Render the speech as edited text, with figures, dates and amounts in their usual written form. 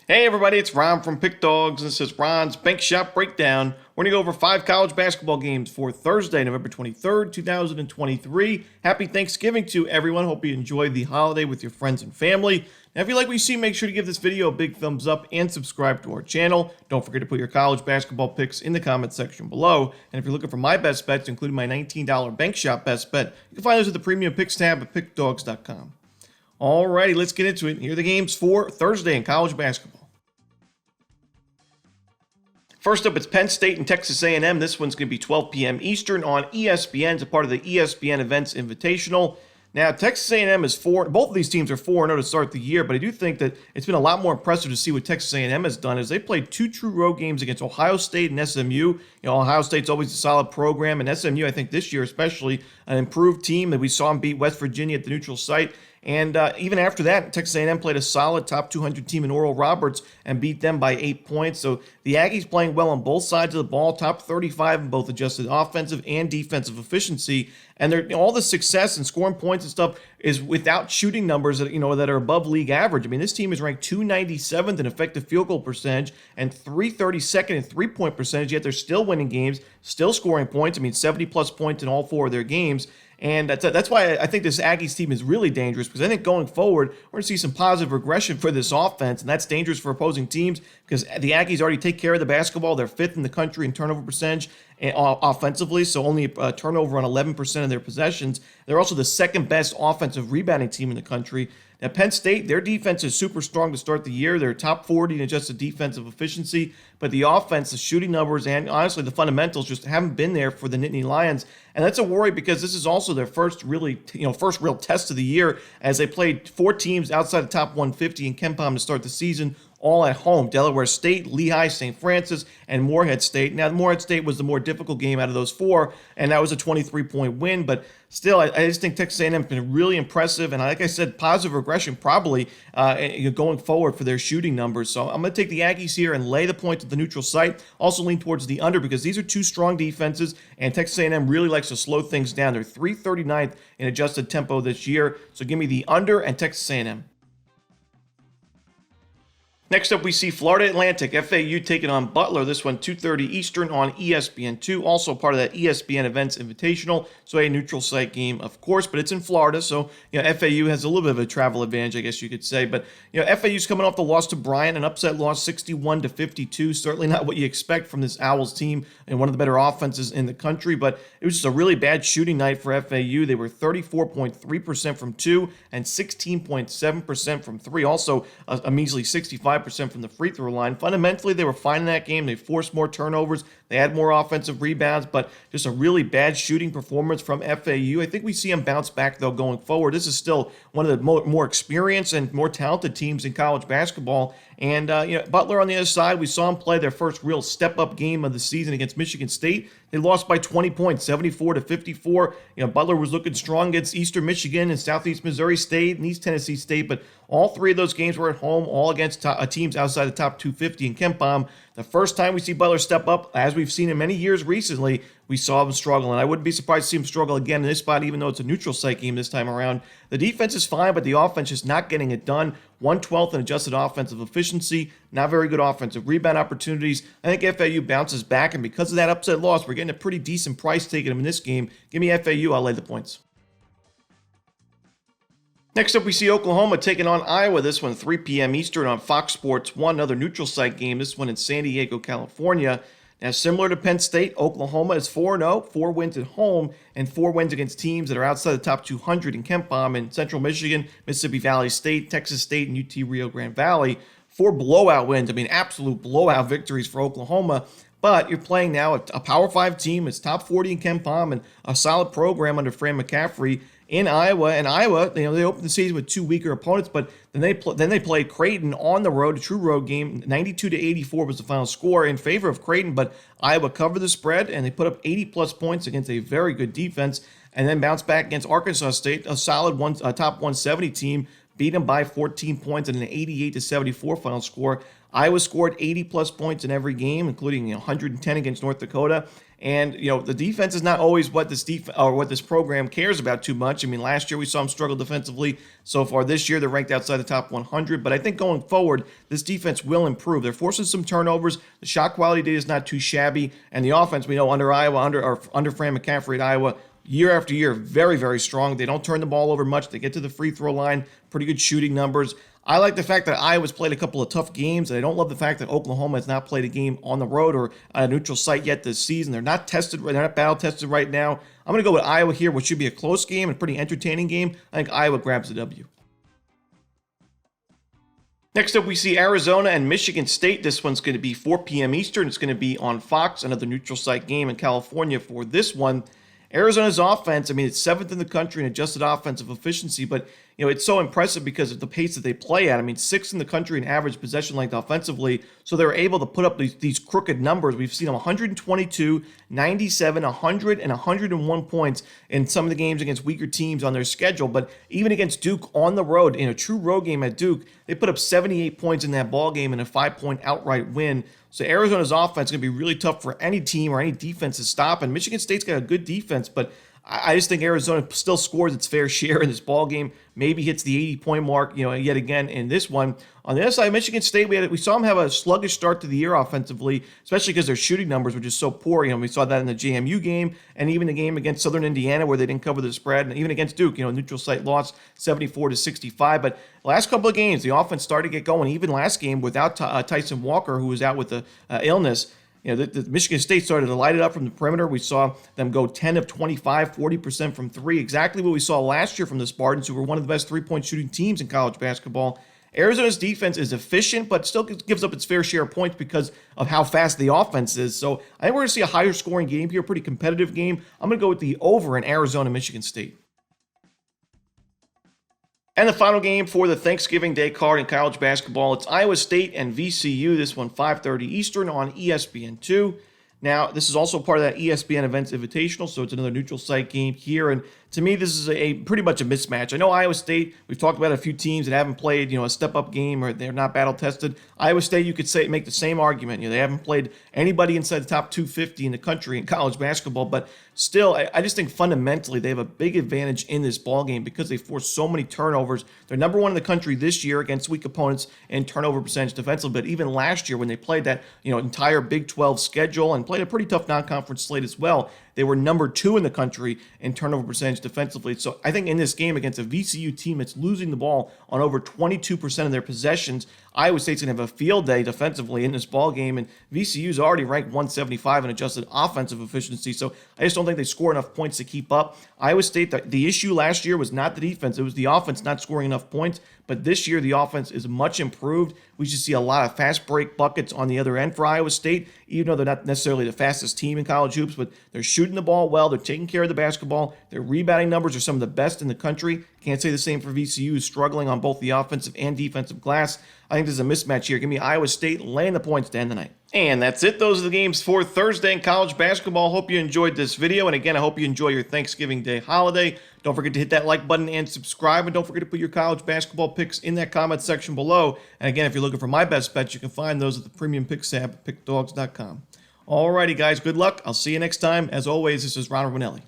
Hey everybody, it's Ron from Pick Dawgz. This is Ron's Bank Shot Breakdown. We're going to go over 5 college basketball games for Thursday, November 23rd, 2023. Happy Thanksgiving to everyone. Hope you enjoyed the holiday with your friends and family. Now, if you like what you see, make sure to give this video a big thumbs up and subscribe to our channel. Don't forget to put your college basketball picks in the comment section below. And if you're looking for my best bets, including my $19 Bank Shot best bet, you can find those at the Premium Picks tab at pickdawgz.com. Alrighty, let's get into it. Here are the games for Thursday in college basketball. First up, it's Penn State and Texas A&M. This one's going to be 12 p.m. Eastern on ESPN. It's a part of the ESPN Events Invitational. Now, Texas A&M is 4. Both of these teams are 4-0 to start the year, but I do think that it's been a lot more impressive to see what Texas A&M has done as they played 2 true road games against Ohio State and SMU. You know, Ohio State's always a solid program, and SMU, I think this year especially, an improved team that we saw them beat West Virginia at the neutral site. And even after that, Texas A&M played a solid top 200 team in Oral Roberts and beat them by 8 points. So the Aggies playing well on both sides of the ball, top 35 in both adjusted offensive and defensive efficiency. And all the success and scoring points and stuff is without shooting numbers that are above league average. I mean, this team is ranked 297th in effective field goal percentage and 332nd in three-point percentage, yet they're still winning games, still scoring points. I mean, 70-plus points in all 4 of their games. And that's why I think this Aggies team is really dangerous, because I think going forward, we're going to see some positive regression for this offense, and that's dangerous for opposing teams because the Aggies already take care of the basketball. They're 5th in the country in turnover percentage offensively, so only a turnover on 11% of their possessions. They're also the second best offensive rebounding team in the country. Now, Penn State, their defense is super strong to start the year. They're top 40 in adjusted defensive efficiency, but the offense, the shooting numbers, and honestly the fundamentals just haven't been there for the Nittany Lions. And that's a worry because this is also their first real test of the year, as they played 4 teams outside the top 150 in KenPom to start the season, all at home: Delaware State, Lehigh, St. Francis, and Morehead State. Now, Morehead State was the more difficult game out of those 4, and that was a 23-point win. But still, I just think Texas A&M has been really impressive, and like I said, positive regression probably going forward for their shooting numbers. So I'm going to take the Aggies here and lay the points at the neutral site. Also lean towards the under because these are 2 strong defenses, and Texas A&M really likes to slow things down. They're 339th in adjusted tempo this year. So give me the under and Texas A&M. Next up, we see Florida Atlantic, FAU taking on Butler. This one, 2:30 Eastern on ESPN2, also part of that ESPN Events Invitational. So a neutral site game, of course, but it's in Florida, so FAU has a little bit of a travel advantage, I guess you could say. But FAU's coming off the loss to Bryant, an upset loss, 61-52. Certainly not what you expect from this Owls team and one of the better offenses in the country. But it was just a really bad shooting night for FAU. They were 34.3% from 2 and 16.7% from 3. Also, a measly 65% from the free throw line. Fundamentally, they were fine in that game. They forced more turnovers. They had more offensive rebounds, but just a really bad shooting performance from FAU. I think we see them bounce back, though, going forward. This is still one of the more experienced and more talented teams in college basketball. And Butler on the other side, we saw them play their first real step-up game of the season against Michigan State. They lost by 20 points, 74-54. Butler was looking strong against Eastern Michigan and Southeast Missouri State and East Tennessee State, but all 3 of those games were at home, all against teams outside the top 250 in KenPom. The first time we see Butler step up, as we've seen in many years recently, we saw them struggle, and I wouldn't be surprised to see them struggle again in this spot, even though it's a neutral site game this time around. The defense is fine, but the offense is not getting it done. 112th in adjusted offensive efficiency, not very good offensive rebound opportunities. I think FAU bounces back, and because of that upset loss, we're getting a pretty decent price taking them in this game. Give me FAU, I'll lay the points. Next up, we see Oklahoma taking on Iowa. This one, 3 p.m. Eastern on Fox Sports 1, another neutral site game. This one in San Diego, California. Now, similar to Penn State, Oklahoma is 4-0, 4 wins at home, and 4 wins against teams that are outside the top 200 in KenPom in Central Michigan, Mississippi Valley State, Texas State, and UT Rio Grande Valley. 4 blowout wins. I mean, absolute blowout victories for Oklahoma. But you're playing now a Power 5 team. It's top 40 in KenPom and a solid program under Fran McCaffrey in Iowa. And Iowa, they opened the season with 2 weaker opponents, but then they played Creighton on the road, a true road game. 92-84 was the final score in favor of Creighton, but Iowa covered the spread, and they put up 80-plus points against a very good defense, and then bounced back against Arkansas State, a solid top 170 team. beat them by 14 points in an 88-74 final score. Iowa scored 80-plus points in every game, including 110 against North Dakota. And, the defense is not always what this program cares about too much. I mean, last year we saw them struggle defensively. So far this year, they're ranked outside the top 100. But I think going forward, this defense will improve. They're forcing some turnovers. The shot quality data is not too shabby. And the offense, we know under Fran McCaffrey at Iowa, year after year, very, very strong. They don't turn the ball over much. They get to the free throw line, pretty good shooting numbers. I like the fact that Iowa's played a couple of tough games, and I don't love the fact that Oklahoma has not played a game on the road or on a neutral site yet this season. They're not battle tested right now. I'm going to go with Iowa here, which should be a close game and a pretty entertaining game. I think Iowa grabs the W. Next up, we see Arizona and Michigan State. This one's going to be 4 p.m. Eastern. It's going to be on Fox, another neutral site game in California for this one. Arizona's offense, it's 7th in the country in adjusted offensive efficiency, but it's so impressive because of the pace that they play at. 6th in the country in average possession length offensively, so they're able to put up these crooked numbers. We've seen them 122, 97, 100, and 101 points in some of the games against weaker teams on their schedule, but even against Duke on the road, in a true road game at Duke, they put up 78 points in that ball game in a 5-point outright win. So Arizona's offense is going to be really tough for any team or any defense to stop. And Michigan State's got a good defense, but I just think Arizona still scores its fair share in this ball game. Maybe hits the 80-point mark, yet again in this one. On the other side, Michigan State, we saw them have a sluggish start to the year offensively, especially because their shooting numbers were just so poor. We saw that in the JMU game and even the game against Southern Indiana where they didn't cover the spread, and even against Duke, neutral site loss 74-65. But the last couple of games, the offense started to get going. Even last game without Tyson Walker, who was out with the illness. The Michigan State started to light it up from the perimeter. We saw them go 10 of 25, 40% from three. Exactly what we saw last year from the Spartans, who were one of the best three-point shooting teams in college basketball. Arizona's defense is efficient, but still gives up its fair share of points because of how fast the offense is. So I think we're going to see a higher scoring game here, pretty competitive game. I'm going to go with the over in Arizona, Michigan State. And the final game for the Thanksgiving Day card in college basketball, it's Iowa State and VCU. This one 5:30 Eastern on ESPN2. Now, this is also part of that ESPN Events Invitational, so it's another neutral site game here. And to me, this is pretty much a mismatch. I know Iowa State, we've talked about a few teams that haven't played, a step-up game or they're not battle-tested. Iowa State, you could make the same argument. They haven't played anybody inside the top 250 in the country in college basketball, but still, I just think fundamentally they have a big advantage in this ballgame because they force so many turnovers. They're number one in the country this year against weak opponents in turnover percentage defensively, but even last year when they played that entire Big 12 schedule and played a pretty tough non-conference slate as well, they were number 2 in the country in turnover percentage defensively. So I think in this game against a VCU team that's losing the ball on over 22% of their possessions, Iowa State's going to have a field day defensively in this ball game, and VCU's already ranked 175 in adjusted offensive efficiency, so I just don't think they score enough points to keep up. Iowa State, the issue last year was not the defense, it was the offense not scoring enough points, but this year the offense is much improved. We should see a lot of fast break buckets on the other end for Iowa State, even though they're not necessarily the fastest team in college hoops, but they're shooting the ball well, they're taking care of the basketball, their rebounding numbers are some of the best in the country. Can't say the same for VCU, who's struggling on both the offensive and defensive glass. I think there's a mismatch here. Give me Iowa State laying the points to end the night. And that's it. Those are the games for Thursday in college basketball. Hope you enjoyed this video. And again, I hope you enjoy your Thanksgiving Day holiday. Don't forget to hit that like button and subscribe. And don't forget to put your college basketball picks in that comment section below. And again, if you're looking for my best bets, you can find those at the premium picks tab at pickdawgz.com. Alrighty, guys. Good luck. I'll see you next time. As always, this is Romanelli.